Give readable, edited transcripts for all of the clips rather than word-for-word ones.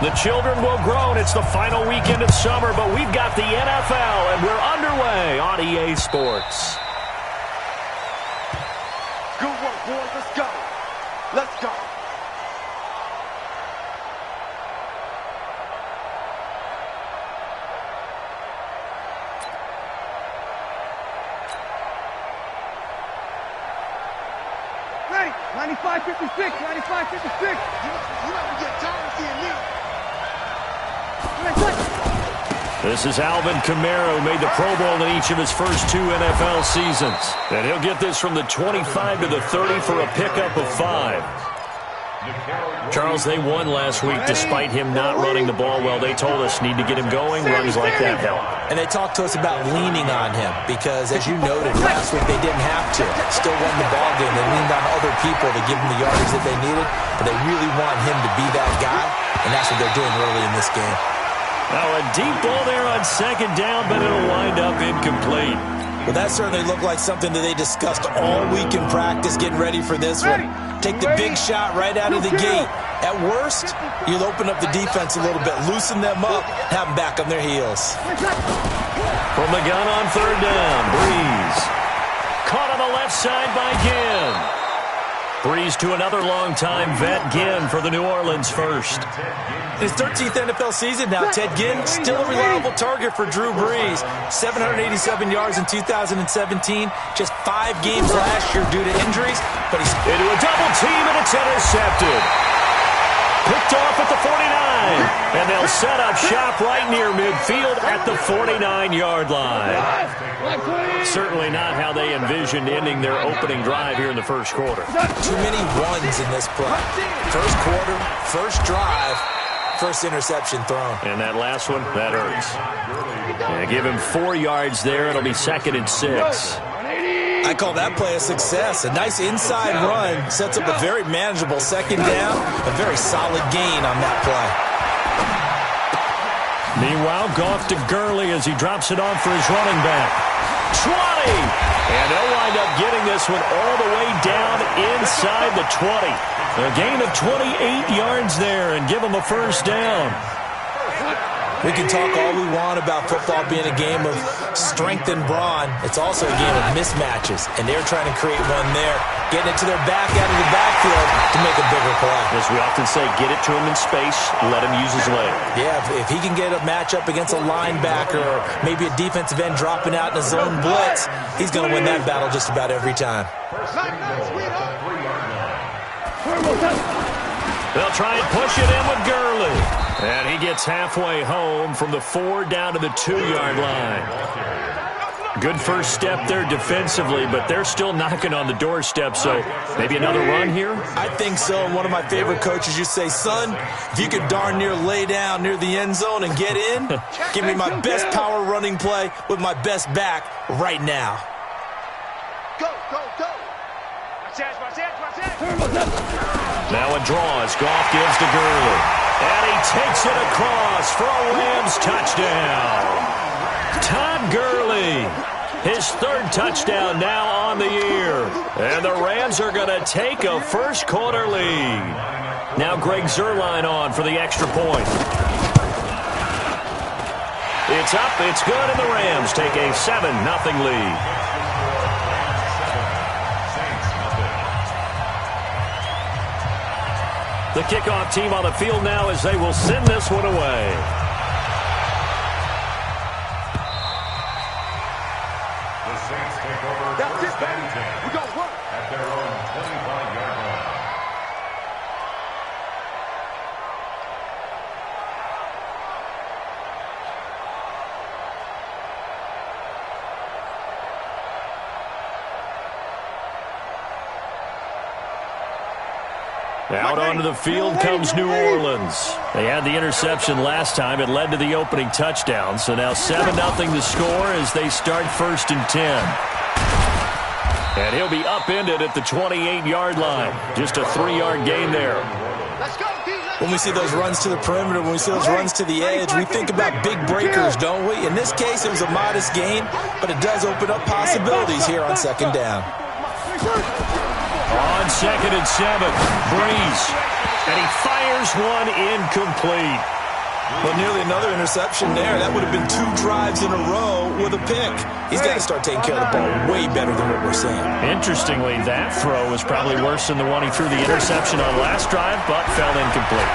The children will groan. It's the final weekend of summer, but we've got the NFL, and we're underway on EA Sports. Good work, boys. Let's go. Let's go. Ready? 95-56, 95-56. You ever get tired of seeing me? This is Alvin Kamara, who made the Pro Bowl in each of his first 2 NFL seasons. And he'll get this from the 25 to the 30 for a pickup of 5. Charles, they won last week despite him not running the ball well. They told us need to get him going. Runs like that help. And they talked to us about leaning on him because, as you noted, last week they didn't have to. Still won the ball game. They leaned on other people to give them the yardage that they needed, but they really want him to be that guy, and that's what they're doing early in this game. Now a deep ball there on second down, but it'll wind up incomplete. Well, that certainly looked like something that they discussed all week in practice, getting ready for this one. Take the big shot right out of the gate. At worst, you'll open up the defense a little bit, loosen them up, have them back on their heels. From the gun on third down, Breeze. Caught on the left side by Ginn. Breeze to another long-time vet, Ginn, for the New Orleans first. His 13th NFL season now, Ted Ginn, still a reliable target for Drew Brees. 787 yards in 2017, just 5 games last year due to injuries, but he's into a double team, and it's intercepted. Picked off at the 49, and they'll set up shop right near midfield at the 49-yard line. Certainly not how they envisioned ending their opening drive here in the first quarter. Too many ones in this play. First quarter, first drive, first interception thrown. And that last one, that hurts. Yeah, give him 4 yards there. It'll be 2nd and 6. I call that play a success. A nice inside run sets up a very manageable second down. A very solid gain on that play. Meanwhile, Goff to Gurley as he drops it off for his running back. 20! And they'll wind up getting this one all the way down inside the 20. A gain of 28 yards there and give them a first down. We can talk all we want about football being a game of strength and brawn. It's also a game of mismatches, and they're trying to create one there, getting it to their back out of the backfield to make a bigger play. As we often say, get it to him in space, let him use his leg. Yeah, if he can get a matchup against a linebacker or maybe a defensive end dropping out in a zone blitz, he's going to win that battle just about every time. They'll try and push it in with Gurley. And he gets halfway home from the 4 down to the 2-yard line. Good first step there defensively, but they're still knocking on the doorstep, so maybe another run here? I think so. One of my favorite coaches used to say, son, if you could darn near lay down near the end zone and get in, give me my best power running play with my best back right now. Go, go, go. Now a draw as Goff gives to Gurley. And he takes it across for a Rams touchdown. Todd Gurley, his 3rd touchdown now on the year. And the Rams are going to take a first quarter lead. Now Greg Zuerlein on for the extra point. It's up, it's good, and the Rams take a 7-0 lead. The kickoff team on the field now as they will send this one away. The Saints take over. That's it, baby. We got work. At their own 25-yard line. Out onto the field comes New Orleans. They had the interception last time. It led to the opening touchdown. So now 7-0 the score as they start 1st and 10. And he'll be upended at the 28-yard line. Just a 3-yard gain there. When we see those runs to the perimeter, when we see those runs to the edge, we think about big breakers, don't we? In this case, it was a modest gain, but it does open up possibilities here on 2nd down. On 2nd and 7, Breeze And he fires one incomplete. Well, nearly another interception there. That would have been 2 drives in a row with a pick. He's got to start taking care of the ball way better than what we're seeing. Interestingly, that throw was probably worse than the one he threw the interception on last drive, but fell incomplete.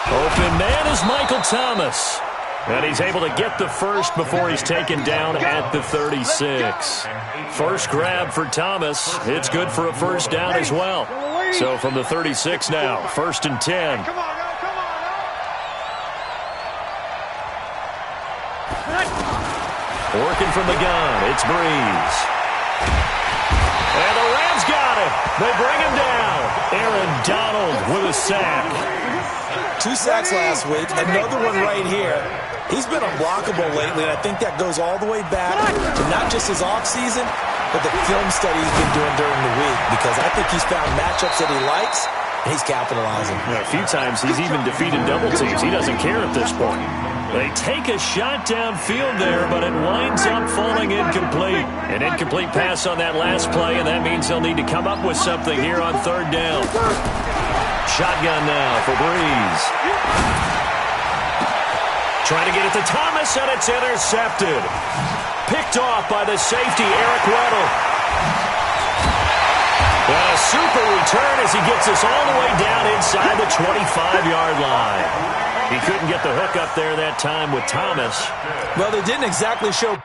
Open man is Michael Thomas. And he's able to get the first before he's taken down at the 36. First grab for Thomas. It's good for a first down as well. So from the 36 now, 1st and 10. Come on, now, come on, now. Working from the gun, it's Breeze. And the Rams got him. They bring him down. Aaron Donald with a sack. 2 sacks last week, another one right here. He's been unblockable lately, and I think that goes all the way back to not just his offseason, but the film study he's been doing during the week, because I think he's found matchups that he likes, and he's capitalizing. A few times he's even defeated double teams. He doesn't care at this point. They take a shot downfield there, but it winds up falling incomplete. An incomplete pass on that last play, and that means they'll need to come up with something here on 3rd down. Shotgun now for Breeze. Trying to get it to Thomas, and it's intercepted. Picked off by the safety, Eric Weddle. And a super return as he gets us all the way down inside the 25-yard line. He couldn't get the hook up there that time with Thomas. Well, they didn't exactly show...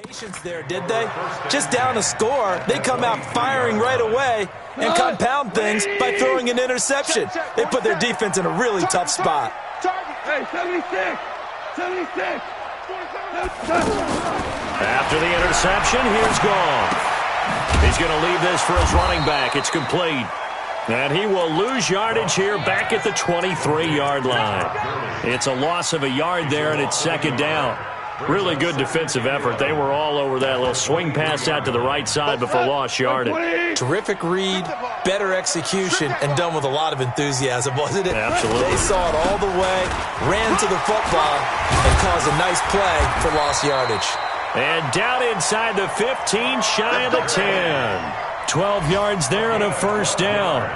Patience there, did they? Just down a score, they come out firing right away and compound things by throwing an interception. They put their defense in a really tough spot. Hey, 76! 76! After the interception, here's Goff. He's going to leave this for his running back. It's complete. And he will lose yardage here back at the 23-yard line. It's a loss of a yard there, and it's 2nd down. Really good defensive effort. They were all over that little swing pass out to the right side before lost yardage. Terrific read, better execution, and done with a lot of enthusiasm, wasn't it? Absolutely. They saw it all the way, ran to the football, and caused a nice play for lost yardage. And down inside the 15, shy of the 10. 12 yards there and a first down.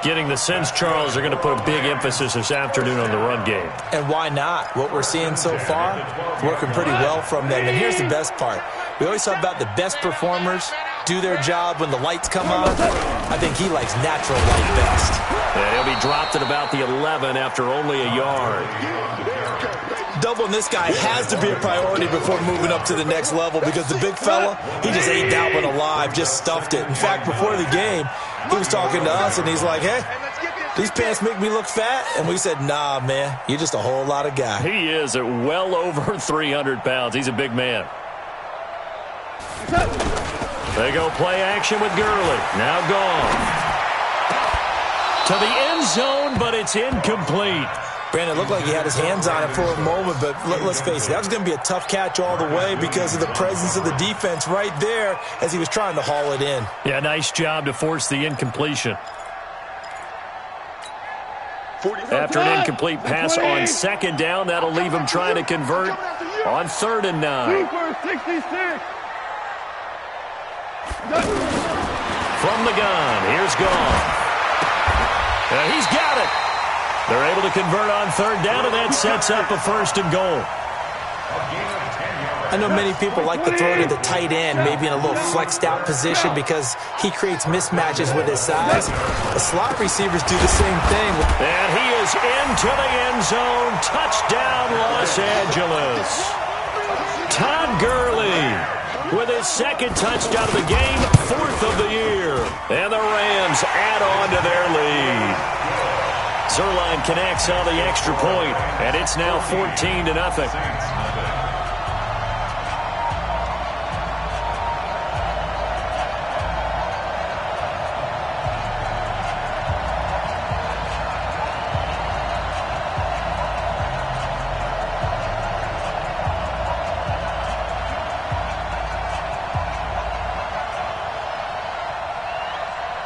Getting the sense, Charles, are going to put a big emphasis this afternoon on the run game. And why not? What we're seeing so far, working pretty well from them. And here's the best part. We always talk about the best performers do their job when the lights come on. I think he likes natural light best. And he'll be dropped at about the 11 after only a yard. Doubling this guy has to be a priority before moving up to the next level, because the big fella, he just ate that one alive, just stuffed it. In fact, before the game, he was talking to us, and he's like, hey, these pants make me look fat? And we said, nah, man, you're just a whole lot of guy. He is at well over 300 pounds. He's a big man. They go play action with Gurley. Now Goff. To the end zone, but it's incomplete. Brandon, it looked like he had his hands on it for a moment, but let's face it, that was going to be a tough catch all the way because of the presence of the defense right there as he was trying to haul it in. Yeah, nice job to force the incompletion. After an incomplete pass on second down, that'll leave him trying to convert on 3rd and 9. From the gun, here's Goff. He's got it. They're able to convert on 3rd down, and that sets up a 1st and goal. I know many people like to throw to the tight end, maybe in a little flexed out position because he creates mismatches with his size. The slot receivers do the same thing. And he is into the end zone. Touchdown, Los Angeles. Todd Gurley with his 2nd touchdown of the game, 4th of the year. And the Rams add on to their lead. Zerline connects on the extra point, and it's now 14-0.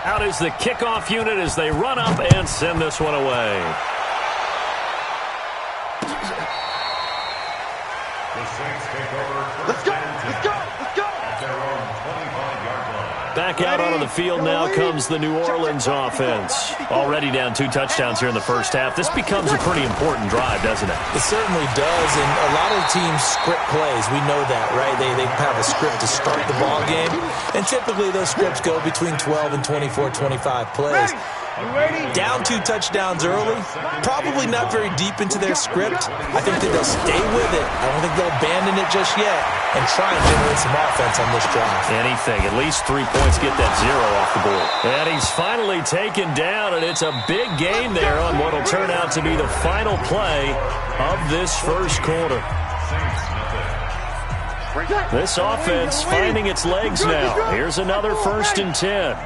Out is the kickoff unit as they run up and send this one away. The Saints take over. Let's go! Let's go! Let's go! At their own 25-yard line. Back out onto the field now comes the New Orleans offense. Already down 2 touchdowns here in the first half. This becomes a pretty important drive, doesn't it? It certainly does, and a lot of teams script plays. We know that, right? They have a script to start the ball game, and typically those scripts go between 12 and 24, 25 plays. Down 2 touchdowns early, probably not very deep into their script. I think that they'll stay with it. I don't think they'll abandon it just yet and try and generate some offense on this drive. Anything, at least 3 points, get that 0 off the board. And he's finally taken down, and it's a big gain there on what will turn out to be the final play of this first quarter. This offense finding its legs now. Here's another 1st and 10.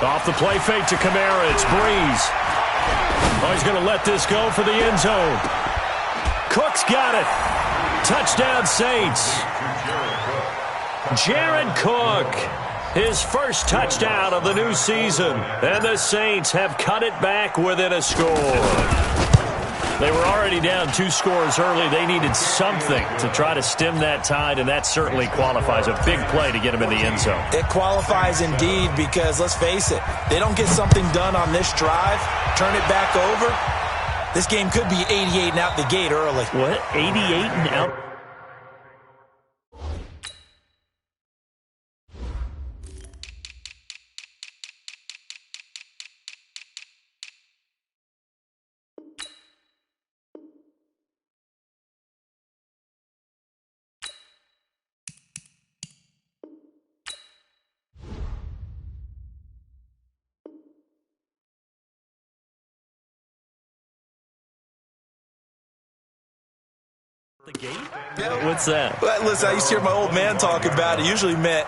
Off the play fake to Kamara. It's Breeze. Oh, he's going to let this go for the end zone. Cook's got it. Touchdown, Saints. Jared Cook, his first touchdown of the new season. And the Saints have cut it back within a score. They were already down 2 scores early. They needed something to try to stem that tide, and that certainly qualifies. A big play to get them in the end zone. It qualifies indeed because, let's face it, they don't get something done on this drive, turn it back over, this game could be 88 and out the gate early. What? 88 and out? The gate? What's that? Well, listen, I used to hear my old man talk about it. Usually meant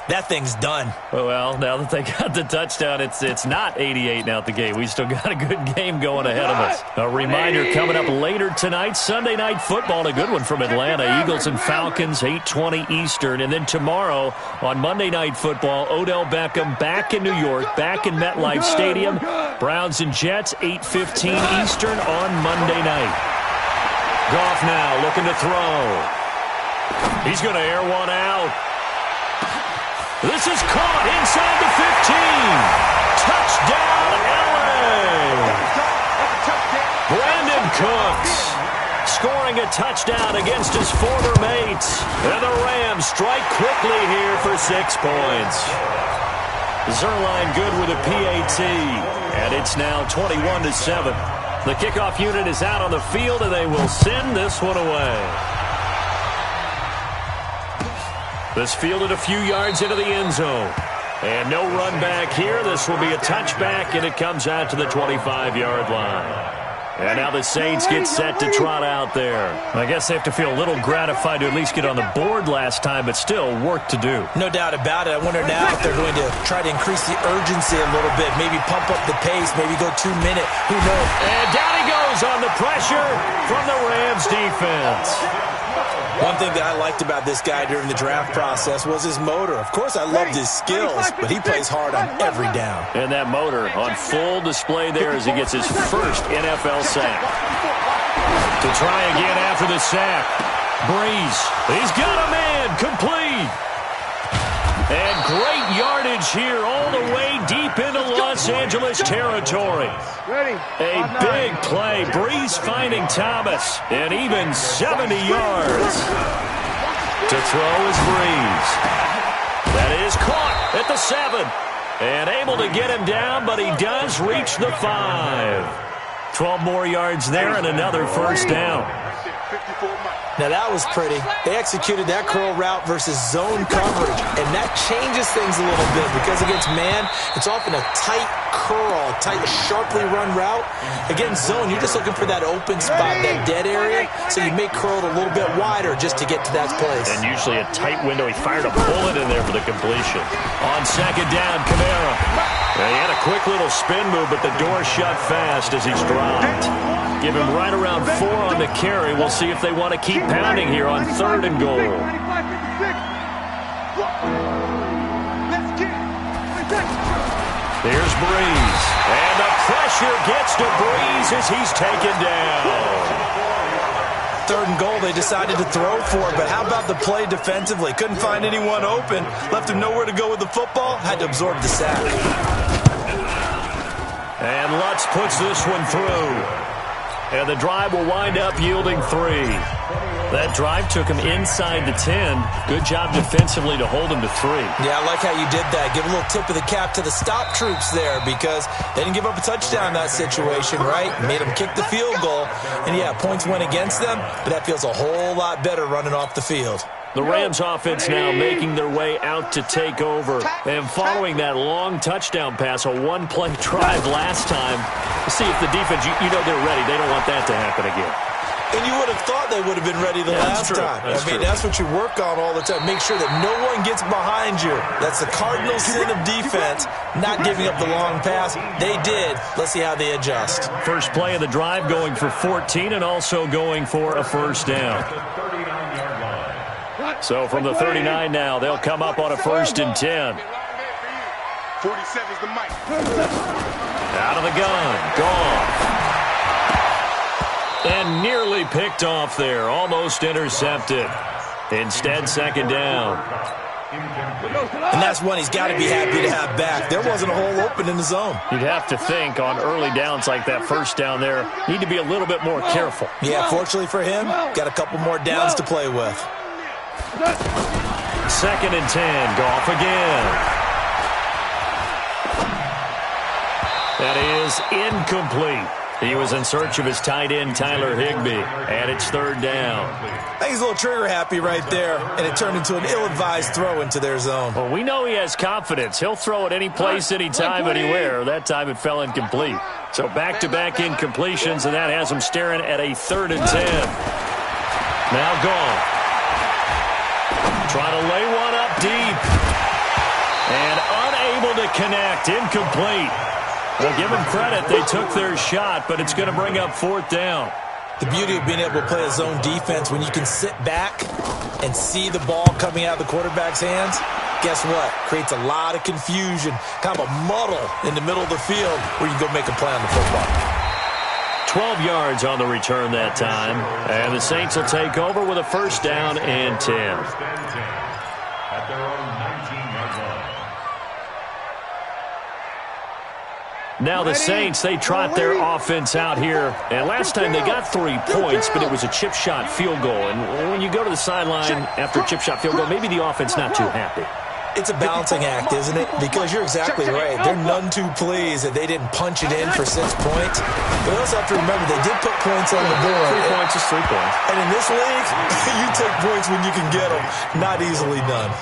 that thing's done. Well, now that they got the touchdown, it's not 88 out the gate. We still got a good game going ahead of us. A reminder coming up later tonight, Sunday Night Football, a good one from Atlanta. Eagles and Falcons, 8:20 Eastern. And then tomorrow on Monday Night Football, Odell Beckham back in New York, back in MetLife Stadium. Browns and Jets, 8:15 Eastern on Monday night. Goff now looking to throw. He's going to air one out. This is caught inside the 15. Touchdown, LA. Brandon Cooks scoring a touchdown against his former mates. And the Rams strike quickly here for 6 points. Zerline good with a PAT. And it's now 21-7. The kickoff unit is out on the field, and they will send this one away. This fielded a few yards into the end zone. And no run back here. This will be a touchback, and it comes out to the 25-yard line. And now the Saints get set to trot out there. I guess they have to feel a little gratified to at least get on the board last time, but still work to do. No doubt about it. I wonder now if they're going to try to increase the urgency a little bit, maybe pump up the pace, maybe go 2 minute. Who knows? And down he goes on the pressure from the Rams defense. One thing that I liked about this guy during the draft process was his motor. Of course, I loved his skills, but he plays hard on every down. And that motor on full display there as he gets his first NFL sack. To try again after the sack. Breeze. He's got a man. Complete. And great yardage here all the way deep into Los Angeles territory. A big play. Breeze finding Thomas. And even 70 yards. To throw is Breeze. That is caught at the 7. And able to get him down, but he does reach the 5. 12 more yards there and another first down. Now, that was pretty. They executed that curl route versus zone coverage, and that changes things a little bit because against man, it's often a tight curl, tight, sharply run route. Against zone, you're just looking for that open spot, that dead area, so you make curl a little bit wider just to get to that place. And usually a tight window. He fired a bullet in there for the completion. On second down, Kamara. He had a quick little spin move, but the door shut fast as he's dropped. Give him right around 4 on the carry. We'll see if they want to keep pounding here on 3rd and goal. Here's Breeze. And the pressure gets to Breeze as he's taken down. 3rd and goal, they decided to throw for it, but how about the play defensively? Couldn't find anyone open. Left him nowhere to go with the football. Had to absorb the sack. And Lutz puts this one through. And the drive will wind up yielding 3. That drive took him inside the 10. Good job defensively to hold him to 3. Yeah, I like how you did that. Give a little tip of the cap to the stop troops there because they didn't give up a touchdown in that situation, right? Made them kick the field goal. And, yeah, points went against them, but that feels a whole lot better running off the field. The Rams offense now making their way out to take over. And following that long touchdown pass, a one-play drive last time, see if the defense, you know they're ready. They don't want that to happen again. And you would have thought they would have been ready the last time. That's what you work on all the time. Make sure that no one gets behind you. That's the cardinal sin of defense, not giving up the long pass. They did. Let's see how they adjust. First play of the drive going for 14 and also going for a first down. So from the 39 now, they'll come up on a 1st and 10. 47's the mic. Out of the gun. Gone. And nearly picked off there. Almost intercepted. Instead, 2nd down. And that's one he's got to be happy to have back. There wasn't a hole open in the zone. You'd have to think on early downs like that first down there, need to be a little bit more careful. Yeah, fortunately for him, got a couple more downs to play with. 2nd and 10. Goff again. That is incomplete. He was in search of his tight end, Tyler Higbee, and it's 3rd down. I think he's a little trigger happy right there, and it turned into an ill-advised throw into their zone. Well, we know he has confidence. He'll throw it any place, anytime, anywhere. That time it fell incomplete. So back-to-back incompletions, and that has him staring at a 3rd and 10. Now Goff. Trying to lay one up deep. And unable to connect. Incomplete. Well, give them credit. They took their shot, but it's going to bring up 4th down. The beauty of being able to play a zone defense when you can sit back and see the ball coming out of the quarterback's hands, guess what? Creates a lot of confusion, kind of a muddle in the middle of the field where you can go make a play on the football. 12 yards on the return that time. And the Saints will take over with a 1st down and 10. At their own 19-yard line. Now the Saints, they trot their offense out here. And last time they got 3 points, but it was a chip shot field goal. And when you go to the sideline after a chip shot field goal, maybe the offense not too happy. It's a balancing act, isn't it? Because you're exactly right. They're none too pleased that they didn't punch it in for 6 points. But you also have to remember they did put points on the board. 3 points is 3 points. And in this league, you take points when you can get them. Not easily done.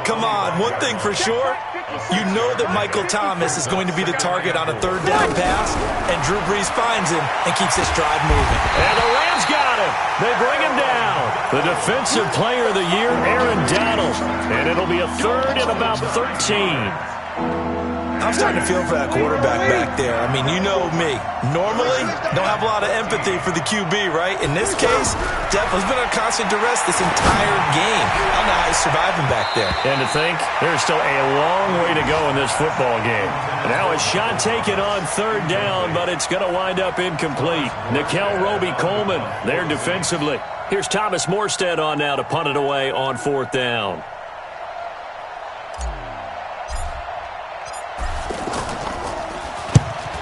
Come on, one thing for sure, you know that Michael Thomas is going to be the target on a 3rd down pass, and Drew Brees finds him and keeps this drive moving. And the Rams got him. They bring him down. The Defensive Player of the Year, Aaron Donald. And it'll be a 3rd and about 13. I'm starting to feel for that quarterback back there. I mean, you know me. Normally, don't have a lot of empathy for the QB, right? In this case, definitely been under constant duress this entire game. I don't know how he's surviving back there. And to think, there's still a long way to go in this football game. Now a shot taken on third down, but it's going to wind up incomplete. Nikel Roby-Coleman there defensively. Here's Thomas Morstead on now to punt it away on fourth down.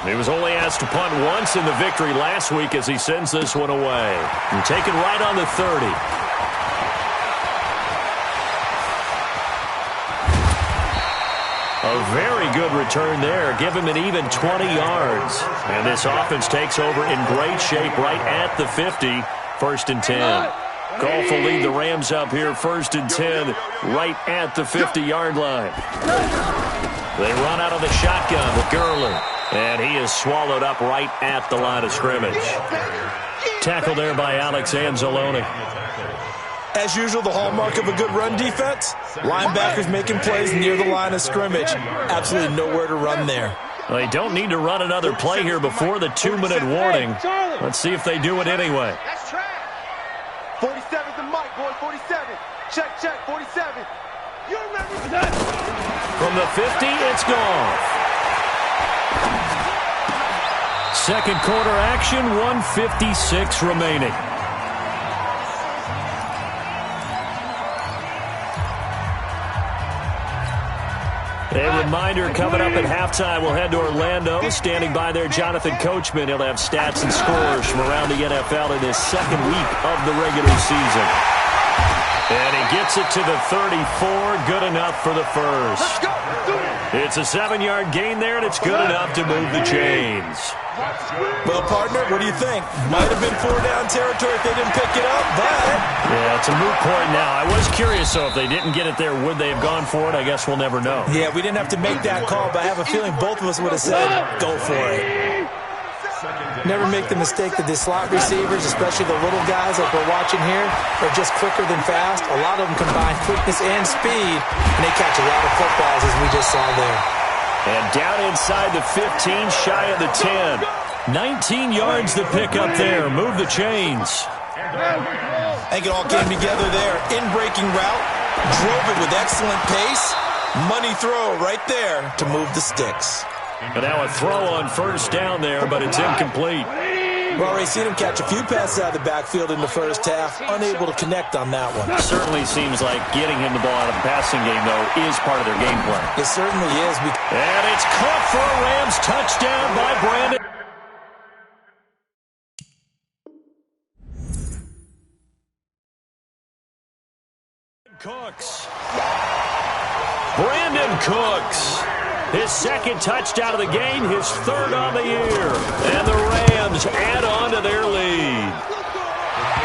He was only asked to punt once in the victory last week as he sends this one away. And taken right on the 30. A very good return there. Give him an even 20 yards. And this offense takes over in great shape right at the 50. First and 10. Goff will lead the Rams up here first and 10 right at the 50-yard line. They run out of the shotgun with Gurley. And he is swallowed up right at the line of scrimmage. Tackled there by Alex Anzalone. As usual, the hallmark of a good run defense, linebackers making plays near the line of scrimmage. Absolutely nowhere to run there. They don't need to run another play here before the 2-minute warning. Let's see if they do it anyway. 47's the mic, boy. 47. Check, 47. You remember that? From the 50, it's gone. Second quarter action, 1:56 remaining. A reminder coming up at halftime, we'll head to Orlando. Standing by there, Jonathan Coachman. He'll have stats and scores from around the NFL in his second week of the regular season. And he gets it to the 34, good enough for the first. It's a 7-yard gain there, and it's good enough to move the chains. Well, partner, what do you think? Might have been 4-down territory if they didn't pick it up, but... Yeah, it's a moot point now. I was curious, so if they didn't get it there, would they have gone for it? I guess we'll never know. Yeah, we didn't have to make that call, but I have a feeling both of us would have said, go for it. Never make the mistake that the slot receivers, especially the little guys like we're watching here, are just quicker than fast. A lot of them combine quickness and speed, and they catch a lot of footballs, as we just saw there. And down inside the 15, shy of the 10. 19 yards to pick up there. Move the chains. I think it all came together there. In-breaking route, drove it with excellent pace. Money throw right there to move the sticks. And now a throw on first down there, but it's incomplete. We've already seen him catch a few passes out of the backfield in the first half. Unable to connect on that one. Certainly seems like getting him the ball out of the passing game, though, is part of their game plan. It certainly is. And it's caught for a Rams touchdown by Brandon Cooks. Brandon Cooks. His second touchdown of the game, his third on the year. And the Rams add on to their lead.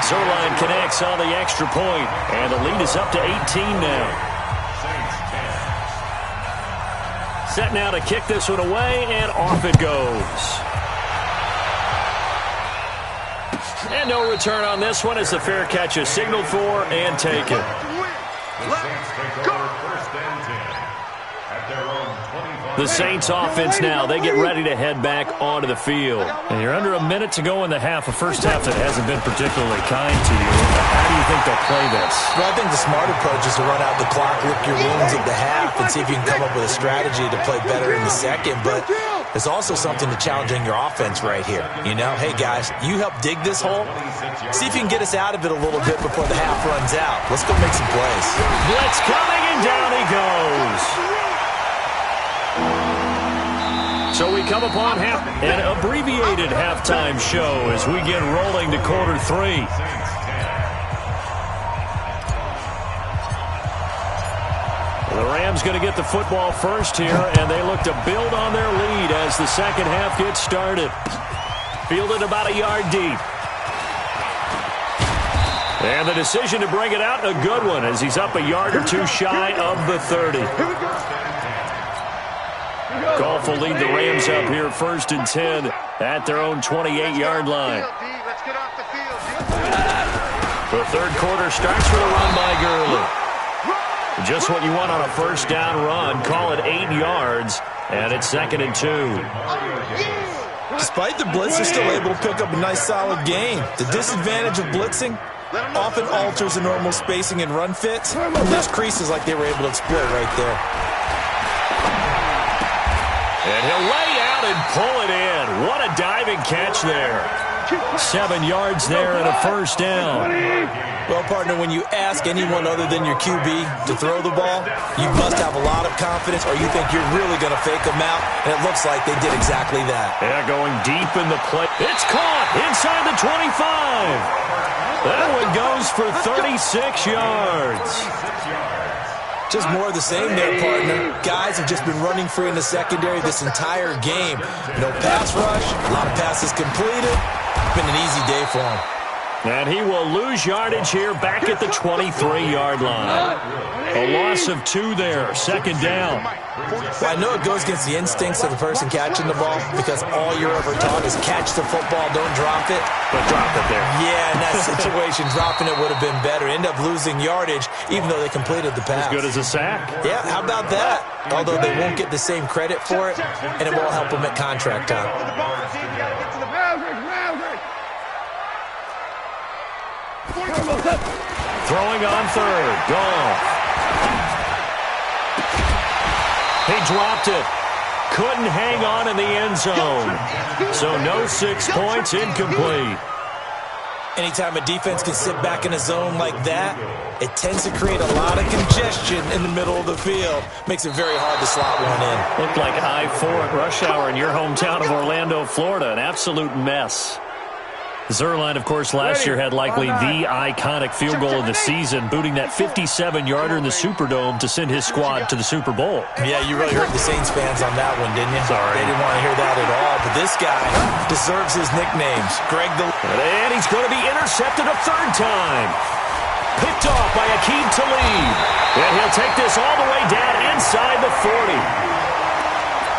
Zerline connects on the extra point, and the lead is up to 18 now. Set now to kick this one away, and off it goes. And no return on this one as the fair catch is signaled for and taken. The Saints offense now, they get ready to head back onto the field. And you're under a minute to go in the half, a first half that hasn't been particularly kind to you. How do you think they'll play this? Well, I think the smart approach is to run out the clock, lick your wounds at the half, and see if you can come up with a strategy to play better in the second. But there's also something to challenging your offense right here. You know, hey, guys, you help dig this hole. See if you can get us out of it a little bit before the half runs out. Let's go make some plays. Blitz coming, and down he goes. So we come upon an abbreviated halftime show as we get rolling to quarter three. The Rams going to get the football first here, and they look to build on their lead as the second half gets started. Fielded about a yard deep. And the decision to bring it out, a good one, as he's up a yard or two shy of the 30. Goff will lead the Rams up here first and 10 at their own 28-yard line. The third quarter starts with a run by Gurley. Just what you want on a first down run. Call it 8 yards, and it's 2nd and 2. Despite the blitz, they're still able to pick up a nice, solid gain. The disadvantage of blitzing often alters the normal spacing and run fits. And there's creases like they were able to exploit right there. And he'll lay out and pull it in. What a diving catch there. 7 yards there and a first down. Well, partner, when you ask anyone other than your QB to throw the ball, you must have a lot of confidence or you think you're really going to fake them out, and it looks like they did exactly that. Yeah, going deep in the play. It's caught inside the 25. That one goes for 36 yards. Just more of the same there, partner. Guys have just been running free in the secondary this entire game. No pass rush, a lot of passes completed. Been an easy day for him. And he will lose yardage here back at the 23-yard line. A loss of 2 there, 2nd down. Well, I know it goes against the instincts of the person catching the ball because all you're ever taught is catch the football, don't drop it. But drop it there. Yeah, in that situation, dropping it would have been better. End up losing yardage even though they completed the pass. As good as a sack. Yeah, how about that? Although they won't get the same credit for it, and it won't help them at contract time. Throwing on 3rd. Goff. He dropped it. Couldn't hang on in the end zone. So no 6 points, incomplete. Anytime a defense can sit back in a zone like that, it tends to create a lot of congestion in the middle of the field. Makes it very hard to slot one in. Looked like I-4 at rush hour in your hometown of Orlando, Florida. An absolute mess. Zuerlein, of course, last year had likely the iconic field goal of the season, booting that 57-yarder in the Superdome to send his squad to the Super Bowl. Yeah, you really hurt the Saints fans on that one, didn't you? Sorry. They didn't want to hear that at all. But this guy deserves his nicknames. Greg the... And he's going to be intercepted a 3rd time. Picked off by Aqib Talib. And he'll take this all the way down inside the 40.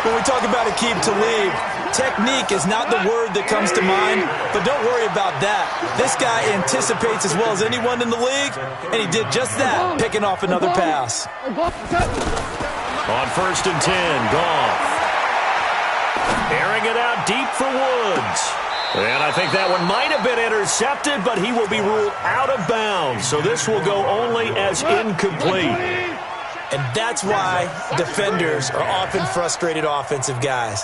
When we talk about Aqib Talib, technique is not the word that comes to mind, but don't worry about that. This guy anticipates as well as anyone in the league, and he did just that, picking off another pass. On 1st and 10, Goff. Airing it out deep for Woods. And I think that one might have been intercepted, but he will be ruled out of bounds. So this will go only as incomplete. And that's why defenders are often frustrated offensive guys.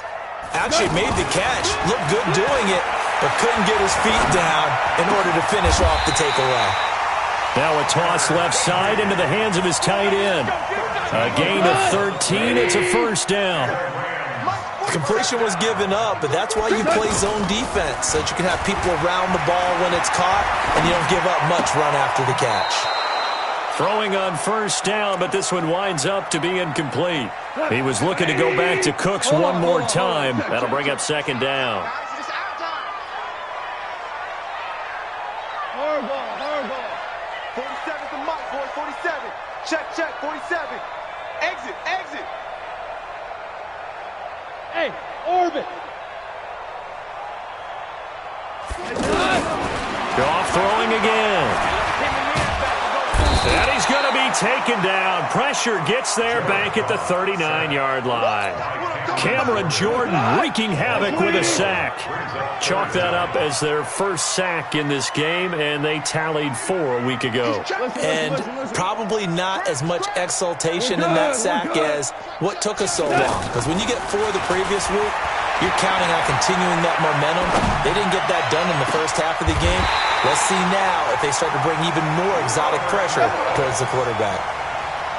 Actually made the catch, looked good doing it, but couldn't get his feet down in order to finish off the takeaway. Now a toss left side into the hands of his tight end. A gain of 13, it's a first down. Completion was given up, but that's why you play zone defense, so that you can have people around the ball when it's caught, and you don't give up much run after the catch. Throwing on first down, but this one winds up to be incomplete. He was looking to go back to Cooks one more time. That'll bring up 2nd down. Hard ball. 47's the mic, boy, 47. Check, 47. Exit. Hey, orbit. Goff throwing again. And he's going to be taken down. Pressure gets there back at the 39-yard line. Cameron Jordan wreaking havoc with a sack. Chalk that up as their first sack in this game, and they tallied 4 a week ago. And probably not as much exultation in that sack as what took us so long. Because when you get 4 the previous week, you're counting on continuing that momentum. They didn't get that done in the first half of the game. Let's see now if they start to bring even more exotic pressure towards the quarterback.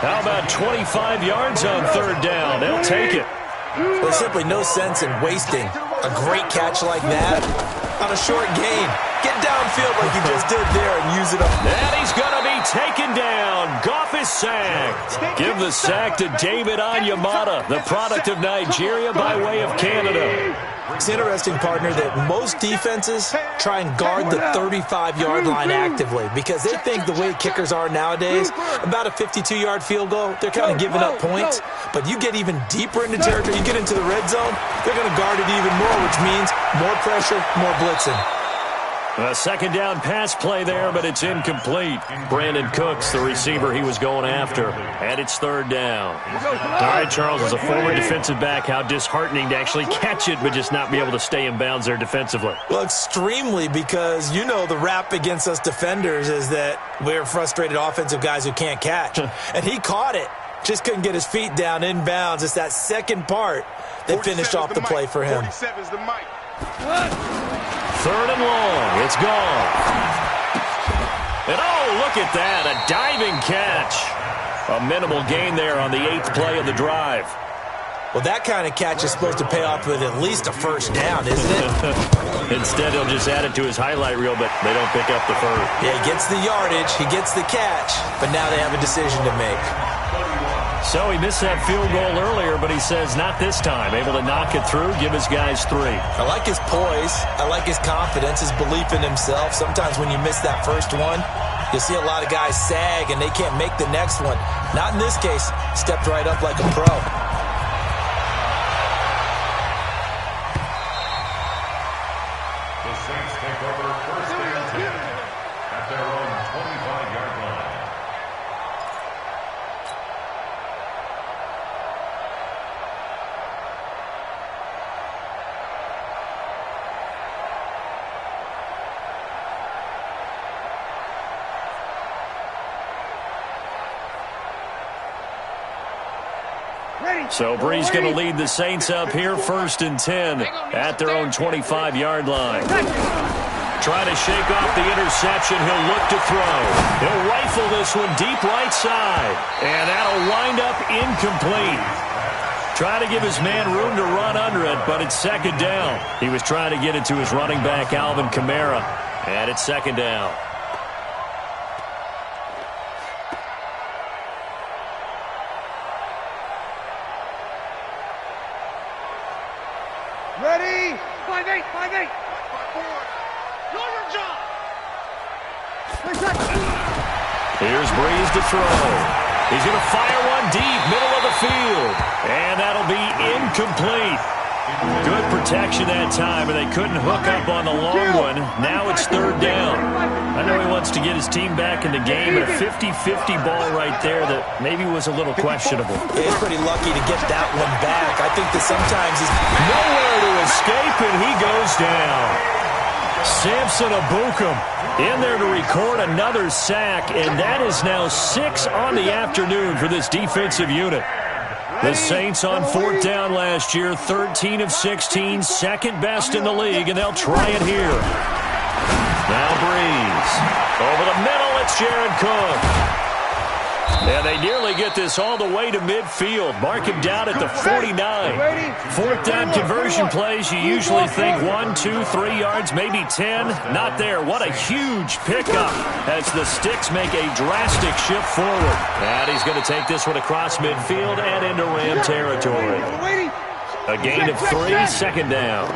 How about 25 yards on 3rd down? They'll take it. There's simply no sense in wasting a great catch like that on a short gain. Get downfield like you just did there and use it up. And he's going to be taken down. Goff is sacked. Give the sack to David Onyemata, the product of Nigeria by way of Canada. It's interesting, partner, that most defenses try and guard the 35-yard line actively because they think the way kickers are nowadays, about a 52-yard field goal, they're kind of giving up points. But you get even deeper into territory, you get into the red zone, they're going to guard it even more, which means more pressure, more blitzing. A second down pass play there, but it's incomplete. Brandon Cooks, the receiver he was going after. And it's third down. All right, Charles, as a former defensive back, how disheartening to actually catch it, but just not be able to stay in bounds there defensively. Well, extremely, because you know the rap against us defenders is that we're frustrated offensive guys who can't catch. And he caught it. Just couldn't get his feet down in bounds. It's that second part that finished off the play for him. 47's the mic. Third and long. It's gone. And oh, look at that. A diving catch. A minimal gain there on the 8th play of the drive. Well, that kind of catch is supposed to pay off with at least a first down, isn't it? Instead, he'll just add it to his highlight reel, but they don't pick up the first. Yeah, he gets the yardage, he gets the catch, but now they have a decision to make. So he missed that field goal earlier, but he says not this time. Able to knock it through, give his guys 3. I like his poise. I like his confidence, his belief in himself. Sometimes when you miss that first one, you see a lot of guys sag and they can't make the next one. Not in this case. Stepped right up like a pro. The Saints take over first and 10 at their own 25-yard line. So Brees going to lead the Saints up here, first and 10 at their own 25-yard line. Trying to shake off the interception. He'll look to throw. He'll rifle this one deep right side. And that'll wind up incomplete. Try to give his man room to run under it, but it's second down. He was trying to get it to his running back, Alvin Kamara. And it's second down. Ready? 5-8, 5-8. Know your job. Here's Brees to throw. He's going to fire one deep, middle of the field. And that'll be incomplete. Good protection that time, and they couldn't hook up on the long one. Now it's third down. I know he wants to get his team back in the game, but a 50-50 ball right there that maybe was a little questionable. Yeah, he's pretty lucky to get that one back. I think that sometimes he's nowhere to escape, and he goes down. Samson Abukum in there to record another sack, and that is now 6 on the afternoon for this defensive unit. The Saints on fourth down last year, 13 of 16, second best in the league, and they'll try it here. Now Brees. Over the middle, it's Jared Cook. And they nearly get this all the way to midfield. Mark him down at the 49. Fourth down conversion plays, you usually think 1, 2, 3 yards, maybe 10. Not there. What a huge pickup as the Sticks make a drastic shift forward. And he's going to take this one across midfield and into Ram territory. A gain of 3, second down.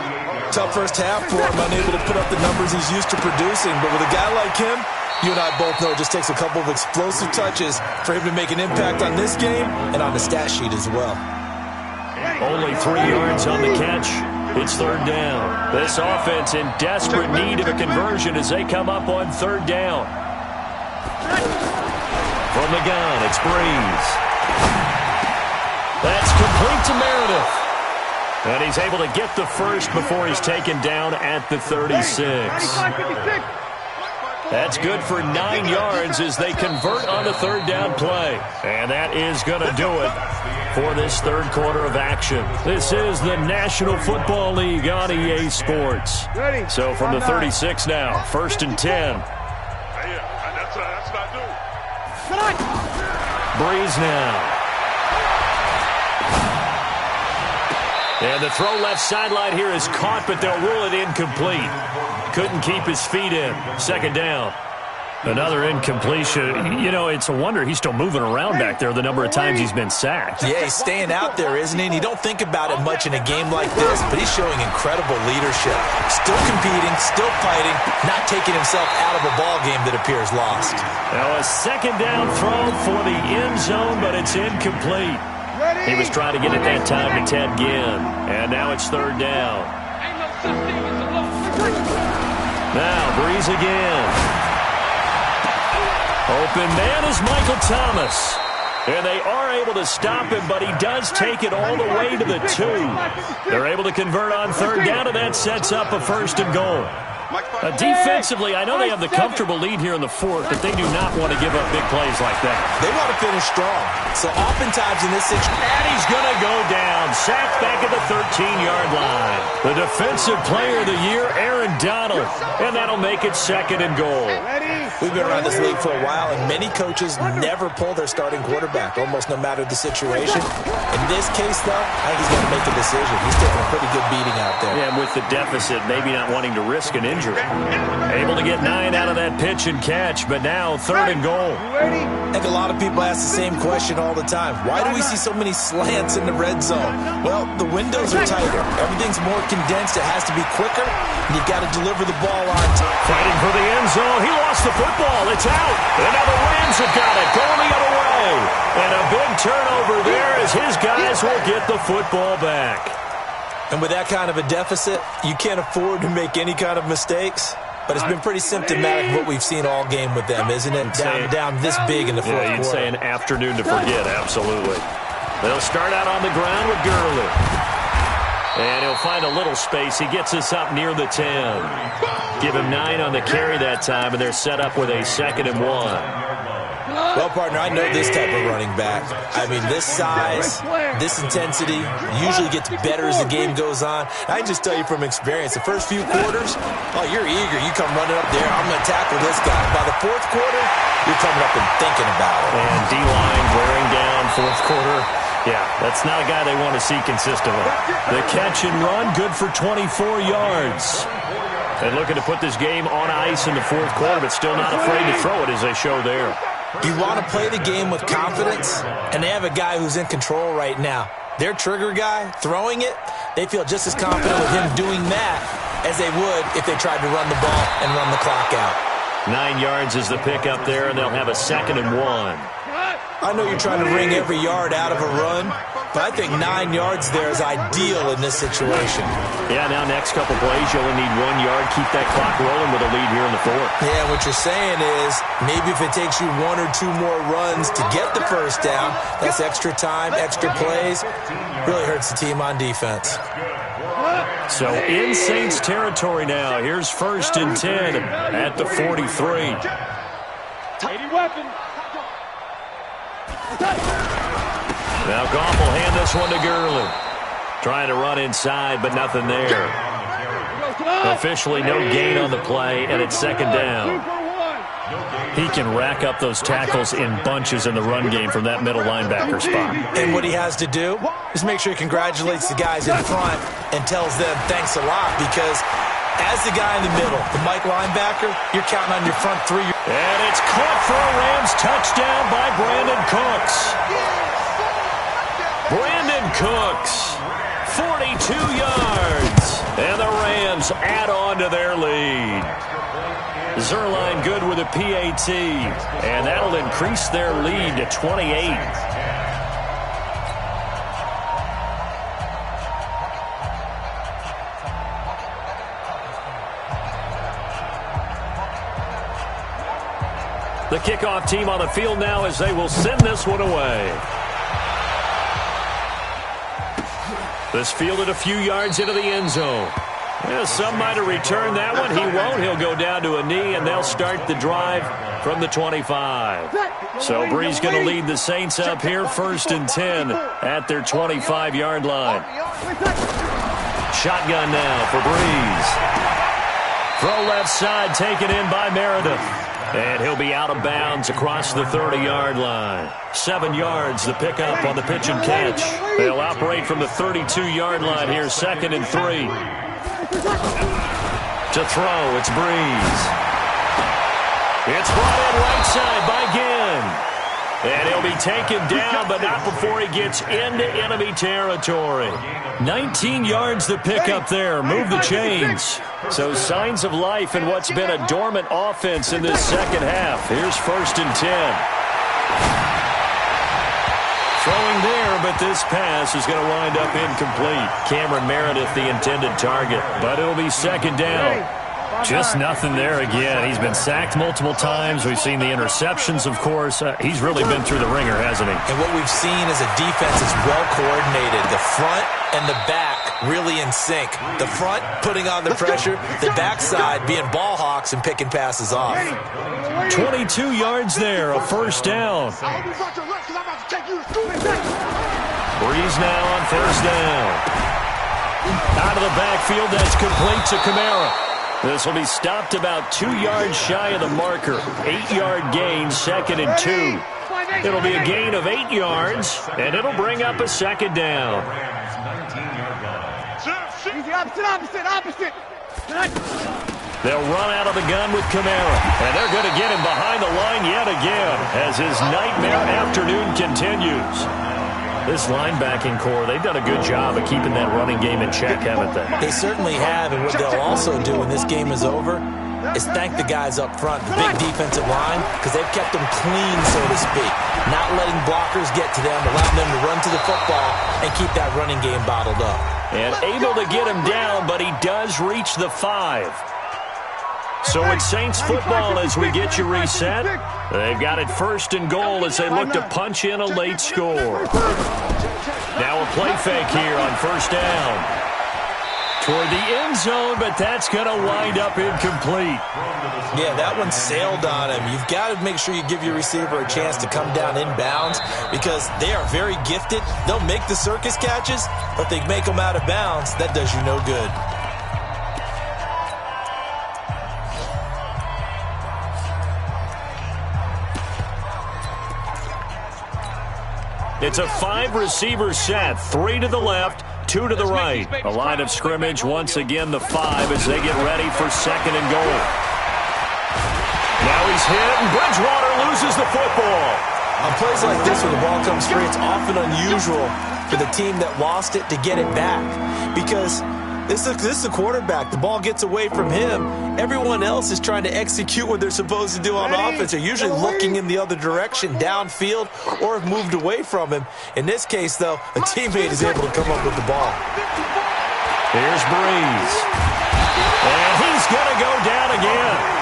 Tough first half for him, unable to put up the numbers he's used to producing. But with a guy like him, you and I both know it just takes a couple of explosive touches for him to make an impact on this game and on the stat sheet as well. Only 3 yards on the catch. It's third down. This offense in desperate need of a conversion as they come up on third down. From the gun, it's Brees. That's complete to Meredith. And he's able to get the first before he's taken down at the 36. That's good for 9 yards as they convert on the third down play. And that is going to do it for this third quarter of action. This is the National Football League on EA Sports. So from the 36 now, first and 10. That's what I do. Brees now. And the throw left sideline here is caught, but they'll rule it incomplete. Couldn't keep his feet in. Second down. Another incompletion. You know, it's a wonder he's still moving around back there the number of times he's been sacked. Yeah, he's staying out there, isn't he? And you don't think about it much in a game like this, but he's showing incredible leadership. Still competing, still fighting, not taking himself out of a ball game that appears lost. Now a second down throw for the end zone, but it's incomplete. He was trying to get it that time to Ted Ginn. And now it's third down. Now, Breeze again. Open man is Michael Thomas. And they are able to stop him, but he does take it all the way to the 2. They're able to convert on third down, and that sets up a 1st and goal. Defensively, I know they have the comfortable lead here in the 4th, but they do not want to give up big plays like that. They want to finish strong. So oftentimes in this situation... And he's going to go down. Sacked back at the 13-yard line. The Defensive Player of the Year, Aaron Donald. And that'll make it 2nd and goal. We've been around this league for a while, and many coaches never pull their starting quarterback, almost no matter the situation. In this case, though, I think he's going to make a decision. He's taking a pretty good beating out there. Yeah, with the deficit, maybe not wanting to risk an injury. Able to get 9 out of that pitch and catch, but now 3rd and goal. I think a lot of people ask the same question all the time. Why do we see so many slants in the red zone? Well, the windows are tighter. Everything's more condensed. It has to be quicker, and you've got to deliver the ball on time. Fighting for the end zone. He lost the football. It's out. And now the Rams have got it. Going the other way. And a big turnover there as his guys will get the football back. And with that kind of a deficit, you can't afford to make any kind of mistakes. But it's been pretty symptomatic of what we've seen all game with them, isn't it? Down this big in the fourth quarter. You'd say an afternoon to forget, absolutely. They'll start out on the ground with Gurley. And he'll find a little space. He gets us up near the 10. Give him 9 on the carry that time, and they're set up with a 2nd and 1. Well, partner, I know this type of running back. I mean, this size, this intensity usually gets better as the game goes on. I can just tell you from experience, the first few quarters, oh, you're eager. You come running up there, I'm going to tackle this guy. By the 4th quarter, you're coming up and thinking about it. And D-line wearing down 4th quarter. Yeah, that's not a guy they want to see consistently. The catch and run, good for 24 yards. And looking to put this game on ice in the 4th quarter, but still not afraid to throw it as they show there. You want to play the game with confidence, and they have a guy who's in control right now. Their trigger guy, throwing it, they feel just as confident with him doing that as they would if they tried to run the ball and run the clock out. 9 yards is the pick up there, and they'll have a 2nd and 1. I know you're trying to wring every yard out of a run, but I think 9 yards there is ideal in this situation. Yeah, now next couple plays, you only need 1 yard. Keep that clock rolling with a lead here in the 4th. Yeah, what you're saying is maybe if it takes you 1 or 2 more runs to get the first down, that's extra time, extra plays. Really hurts the team on defense. So in Saints territory now. Here's 1st and 10 at the 43. Tight weapon. Now Goff will hand this one to Gurley. Trying to run inside, but nothing there. Officially no gain on the play, and it's 2nd down. He can rack up those tackles in bunches in the run game from that middle linebacker spot. And what he has to do is make sure he congratulates the guys in front and tells them thanks a lot, because as the guy in the middle, the Mike linebacker, you're counting on your front 3. And it's caught for a Rams touchdown by Brandon Cooks. Brandon Cooks, 42 yards. And the Rams add on to their lead. Zerline good with a PAT. And that'll increase their lead to 28. The kickoff team on the field now as they will send this one away. This fielded a few yards into the end zone. Yeah, some might have returned that one. He won't. He'll go down to a knee, and they'll start the drive from the 25. So Breeze going to lead the Saints up here, 1st and 10 at their 25-yard line. Shotgun now for Breeze. Throw left side taken in by Meredith. And he'll be out of bounds across the 30-yard line. 7 yards, the pickup on the pitch and catch. They'll operate from the 32-yard line here, 2nd and 3. To throw, it's Breeze. It's brought in right side by Ginn. And he'll be taken down, but not before he gets into enemy territory. 19 yards the pickup there. Move the chains. So signs of life in what's been a dormant offense in this second half. Here's 1st and 10. Throwing there, but this pass is going to wind up incomplete. Cameron Meredith, the intended target. But it'll be 2nd down. Just nothing there again. He's been sacked multiple times. We've seen the interceptions, of course. He's really been through the ringer, hasn't he? And what we've seen is a defense that's well coordinated. The front and the back really in sync. The front putting on the pressure, the backside being ball hawks and picking passes off. 22 yards there, a first down. Breeze now on first down. Out of the backfield, that's complete to Kamara. This will be stopped about 2 yards shy of the marker. 8-yard gain, 2nd and 2. It'll be a gain of 8 yards, and it'll bring up a second down. Opposite. They'll run out of the gun with Kamara, and they're going to get him behind the line yet again as his nightmare afternoon continues. This linebacking core, they've done a good job of keeping that running game in check, haven't they? They certainly have, and what they'll also do when this game is over is thank the guys up front, the big defensive line, because they've kept them clean, so to speak. Not letting blockers get to them, allowing them to run to the football and keep that running game bottled up. And able to get him down, but he does reach the 5. So it's Saints football as we get you reset. They've got it 1st and goal as they look to punch in a late score. Now a play fake here on first down. Toward the end zone, but that's going to wind up incomplete. Yeah, that one sailed on him. You've got to make sure you give your receiver a chance to come down inbounds because they are very gifted. They'll make the circus catches, but they make them out of bounds. That does you no good. It's a 5-receiver set, 3 to the left, 2 to the right. A line of scrimmage, once again the 5 as they get ready for 2nd and goal. Now he's hit, and Bridgewater loses the football. On plays like this where the ball comes free, it's often unusual for the team that lost it to get it back because this is a quarterback. The ball gets away from him. Everyone else is trying to execute what they're supposed to do on offense. They're usually looking in the other direction, downfield, or have moved away from him. In this case, though, a teammate is able to come up with the ball. Here's Breeze. And he's going to go down again.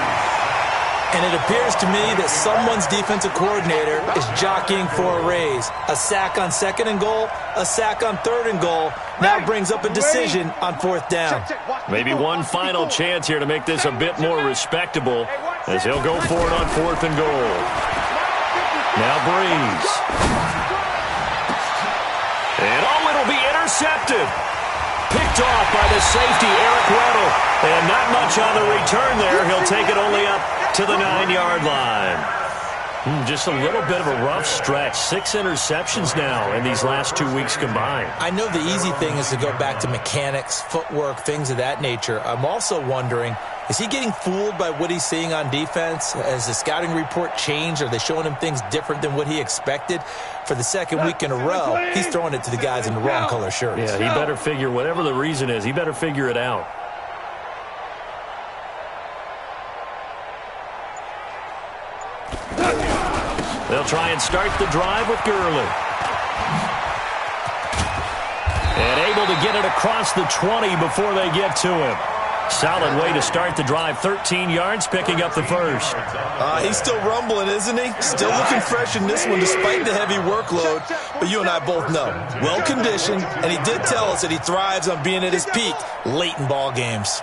And it appears to me that someone's defensive coordinator is jockeying for a raise. A sack on 2nd and goal, a sack on 3rd and goal, now brings up a decision on 4th down. Maybe one final chance here to make this a bit more respectable as he'll go for it on 4th and goal. Now Breeze. And it'll be intercepted. Picked off by the safety, Eric Weddle. And not much on the return there. He'll take it only up to the 9-yard line. Just a little bit of a rough stretch. 6 interceptions now in these last 2 weeks combined. I know the easy thing is to go back to mechanics, footwork, things of that nature. I'm also wondering, is he getting fooled by what he's seeing on defense? Has the scouting report changed? Are they showing him things different than what he expected? For the 2nd week in a row, he's throwing it to the guys in the wrong color shirts. Yeah, he better figure, whatever the reason is, he better figure it out. They'll try and start the drive with Gurley. And able to get it across the 20 before they get to him. Solid way to start the drive. 13 yards, picking up the first. He's still rumbling, isn't he? Still looking fresh in this one despite the heavy workload. But you and I both know, well-conditioned, and he did tell us that he thrives on being at his peak late in ball games.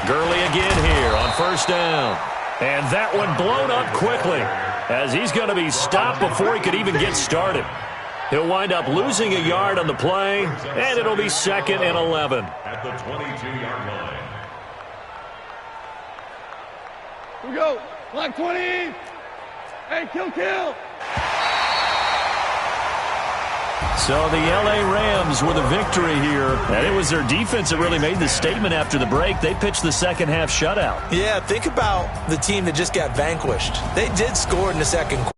Gurley again here on first down. And that one blown up quickly as he's going to be stopped before he could even get started. He'll wind up losing a yard on the play, and it'll be 2nd and 11. At the 22-yard line. Here we go. Block 20. Hey, kill. So the L.A. Rams with a victory here. And it was their defense that really made the statement after the break. They pitched the second-half shutout. Yeah, think about the team that just got vanquished. They did score in the second quarter.